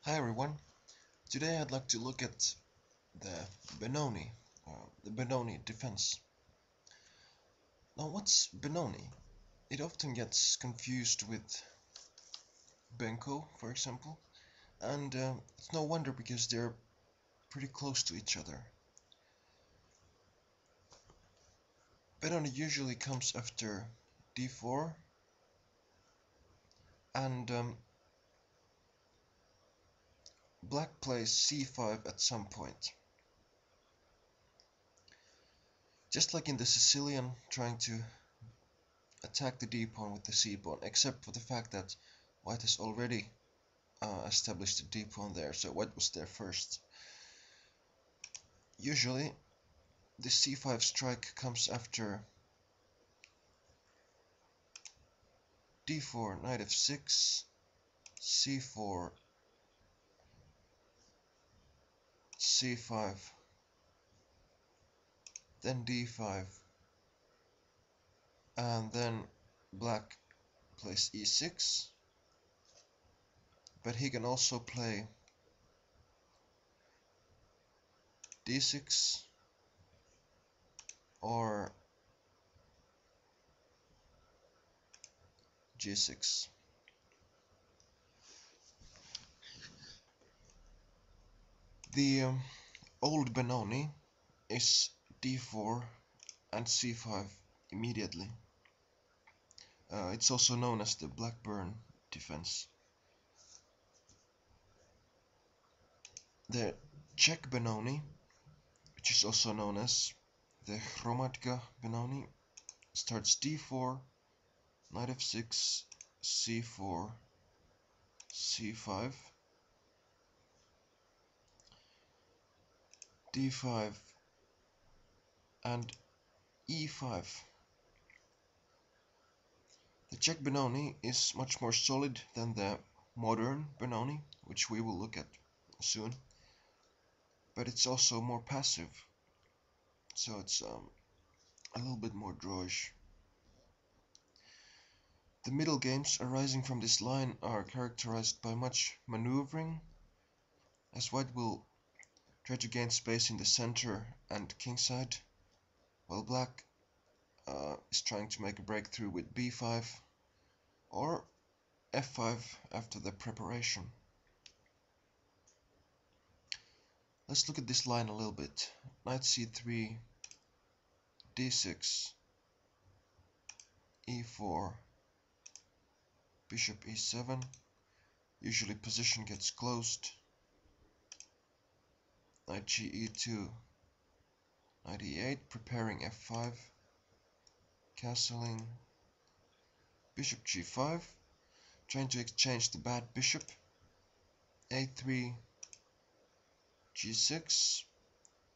Hi everyone. Today I'd like to look at the Benoni, the Benoni defense. Now what's Benoni? It often gets confused with Benko, for example, and it's no wonder because they're pretty close to each other. Benoni usually comes after d4 and black plays c5 at some point. Just like in the Sicilian, trying to attack the d-pawn with the c-pawn, except for the fact that white has already established a d-pawn there, so white was there first. Usually, the c5 strike comes after d4, knight f6, c4, c5, then d5, and then black plays e6, but he can also play d6 or g6. The old Benoni is d4 and c5 immediately. It's also known as the Blackburn defense. The Czech Benoni, which is also known as the Hromadka Benoni, starts d4, knight f6, c4, c5, d5, and e5. The Czech Benoni is much more solid than the modern Benoni, which we will look at soon, but it's also more passive, so it's a little bit more drawish. The middle games arising from this line are characterized by much maneuvering, as white will try to gain space in the center and kingside, while black is trying to make a breakthrough with b5 or f5 after the preparation. Let's look at this line a little bit. Knight c3, d6, e4, bishop e7. Usually position gets closed. Knight ge2, knight e8, preparing f5, castling, bishop g5, trying to exchange the bad bishop, a3, g6,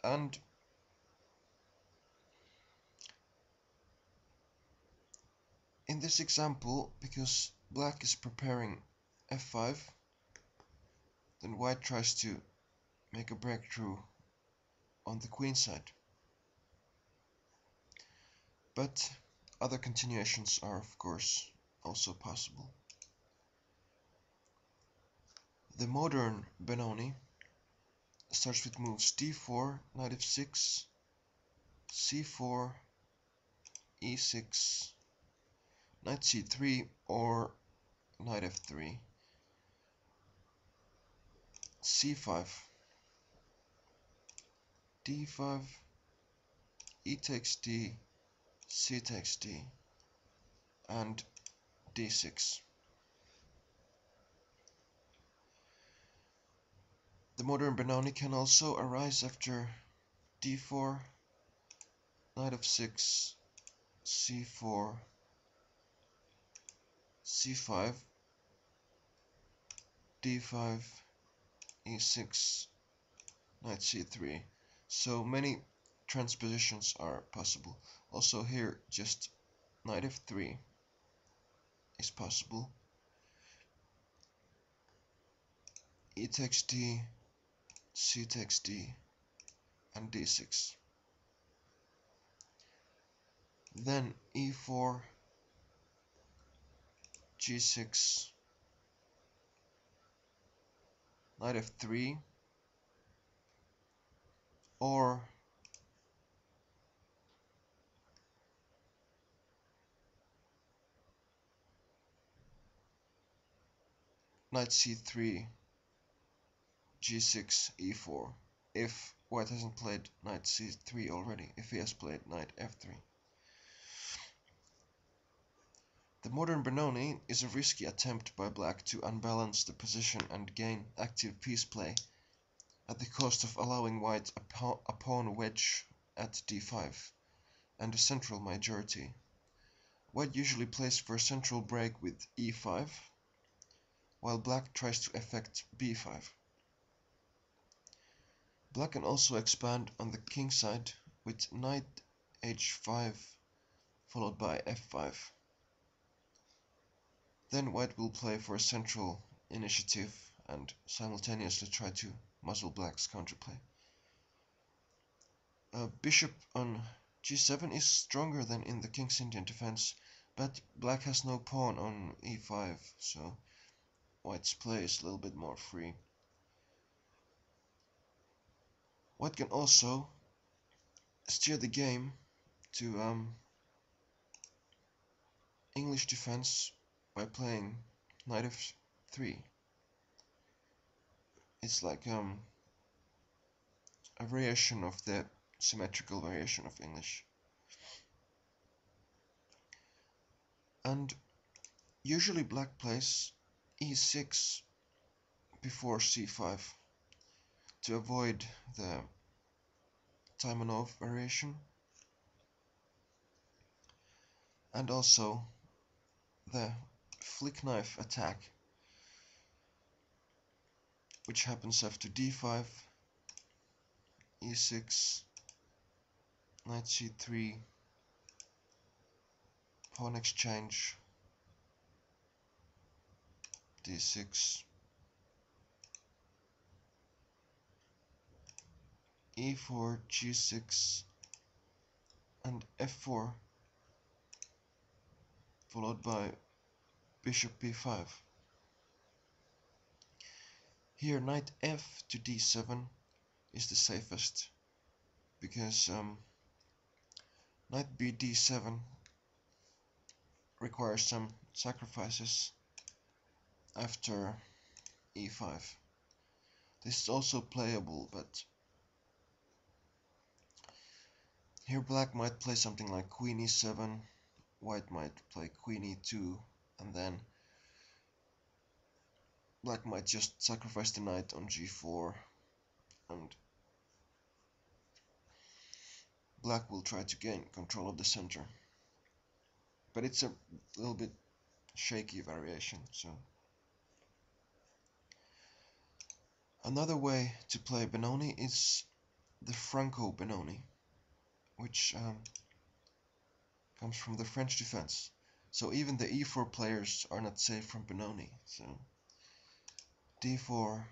and in this example, because black is preparing f5, then white tries to make a breakthrough on the queen side. But other continuations are of course also possible. The modern Benoni starts with moves d4, knight f6, c4, e6, knight c3 or knight f3, c5, d5, e takes d, c takes d, and d6. The modern Benoni can also arise after d4, knight f6, c4, c5, d5, e6, knight c3. So many transpositions are possible. Also here just knight f3 is possible. E takes d, c takes d, and d6. Then e4, g6, knight f3, or knight c3, g6, e4, if white hasn't played knight c3 already, if he has played knight f3. The modern Benoni is a risky attempt by black to unbalance the position and gain active piece play at the cost of allowing white a pawn wedge at d5 and a central majority. White usually plays for a central break with e5, while black tries to effect b5. Black can also expand on the king side with knight h5 followed by f5. Then white will play for a central initiative and simultaneously try to muzzle black's counterplay. Bishop on g7 is stronger than in the King's Indian defense, but black has no pawn on e5, so white's play is a little bit more free. White can also steer the game to English defense by playing knight f3. It's like a variation of the symmetrical variation of English. And usually black plays e6 before c5 to avoid the Taimanov variation and also the flick knife attack, which happens after d5, e6, knight c3, pawn exchange, d6, e4, g6, and f4, followed by bishop b5. Here knight f to d7 is the safest, because knight b d7 requires some sacrifices after e5. This is also playable, but here black might play something like queen e7, white might play queen e2, and then black might just sacrifice the knight on g4, and black will try to gain control of the center. But it's a little bit shaky variation, so another way to play Benoni is the Franco Benoni, which comes from the French defense. So even the e4 players are not safe from Benoni. So d4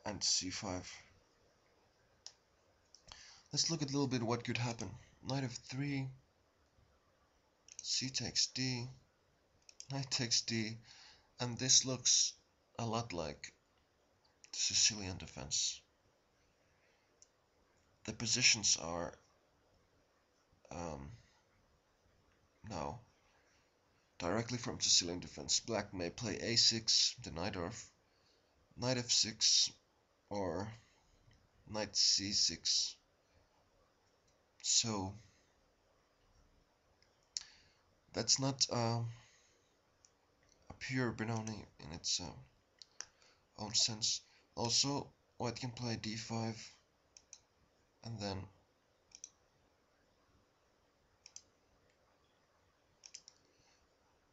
and c5. Let's look at a little bit what could happen. Knight f3, c takes d, knight takes d, and this looks a lot like the Sicilian defense. The positions are now directly from Sicilian defense. Black may play a6, the knight f6, or knight c6. So that's not a pure Benoni in its own sense. Also, white can play d5, and then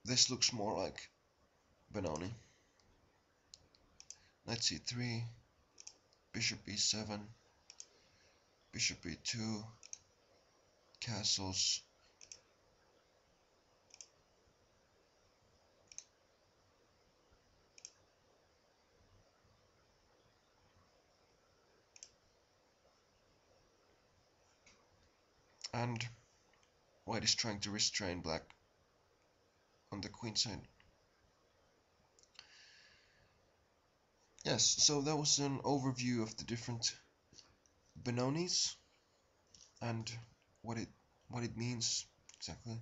this looks more like Benoni. Knight c3, bishop e7, bishop e2, castles, and white is trying to restrain black on the queen side. Yes, so that was an overview of the different Benonis and what it means exactly.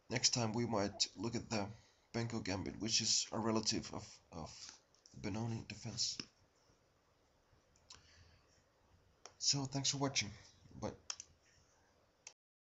Next time we might look at the Benko Gambit, which is a relative of Benoni defense. So thanks for watching. Bye.